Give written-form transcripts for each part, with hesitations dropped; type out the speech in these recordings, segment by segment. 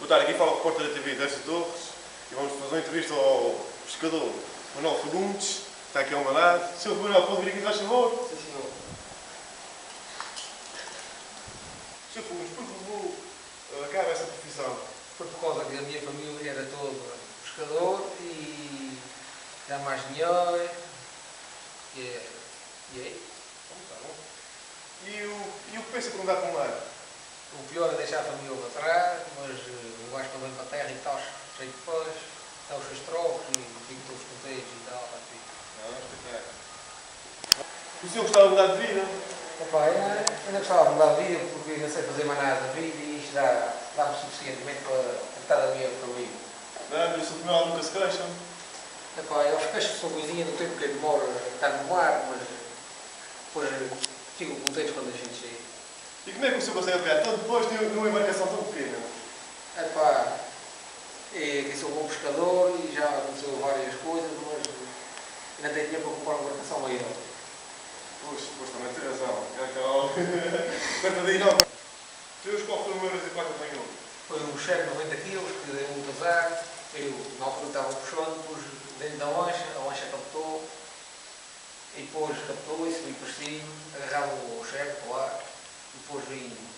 Boa tarde, aqui fala o repórter da TV Décio Torres e vamos fazer uma entrevista ao pescador Manuel Fagundes, está aqui ao meu lado. Sr. Manuel, pode vir aqui, faz favor? Sim, senhor. Sr. Fagundes, por favor, acaba essa profissão. Foi por causa que a minha família era toda pescador e dá mais dinheiro. E aí? Está bom. E o que pensa quando dá para o mar? O pior é deixar a família para trás, mas o gajo quando vem para a terra e tal, cheio de peixe, dá os seus trocos e fico todos contentes e tal. O senhor gostava de mudar de vida? Epá, eu ainda gostava de mudar de vida porque não sei fazer mais nada da vida e isto dá-me suficientemente para tratar da minha família. Não, mas o Sr. Manuel nunca se queixa. Epá, eles queixam-se são coisinha do tempo que demora a estar no mar, mas depois ficam contentes quando a gente chega. E como é que o senhor consegue pegar tanto depois de uma embarcação tão pequena? Epá, eu sou bom pescador e já aconteceu várias coisas, mas ainda tenho dinheiro para comprar uma embarcação maior. Pois também tem razão. Coitadinho, não. Deus, qual foi o meu razão que apanhou? Foi um cheque de 90 kg que deu muito azar. Eu, na altura, estava puxando, pus dentro da lancha captou, e depois captou e subi para cima, agarrava o cheque para lá, e depois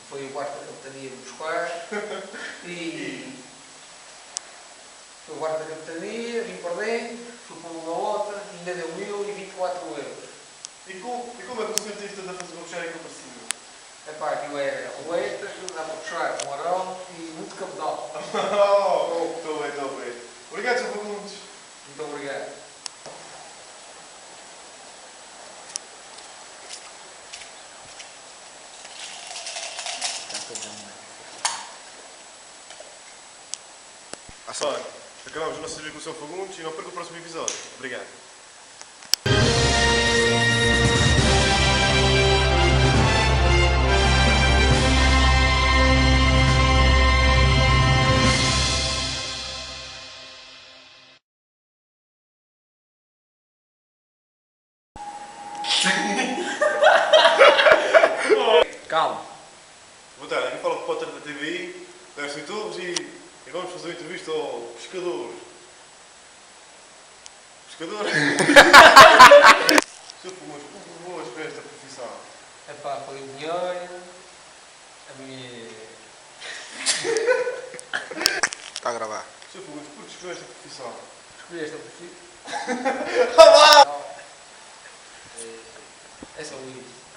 foi o barco da capitania me buscar, e foi o barco da capitania, vim para dentro, fui para uma outra, ainda deu 1024 euros. E como é que o senhor teve tanto a fazer o cheque para cima? Epá, aquilo é roletas, dá para puxar com arão e muito cabedal. Estou bem. Obrigado, Sr. Fagundes. Muito obrigado. Olha, acabamos o nosso serviço com o Sr. Fagundes e não perca o próximo episódio. Obrigado. Calma. Boa tarde, aqui fala o repórter da TV, Décio Torres e vamos fazer uma entrevista ao pescador. Pescador? Sr. Fagundes, por favor, espere esta profissão. Epá, foi o dinheiro, a minha... Está a gravar. Sr. Fagundes, por que escolheu esta profissão? Escolhi esta profissão. É só isso.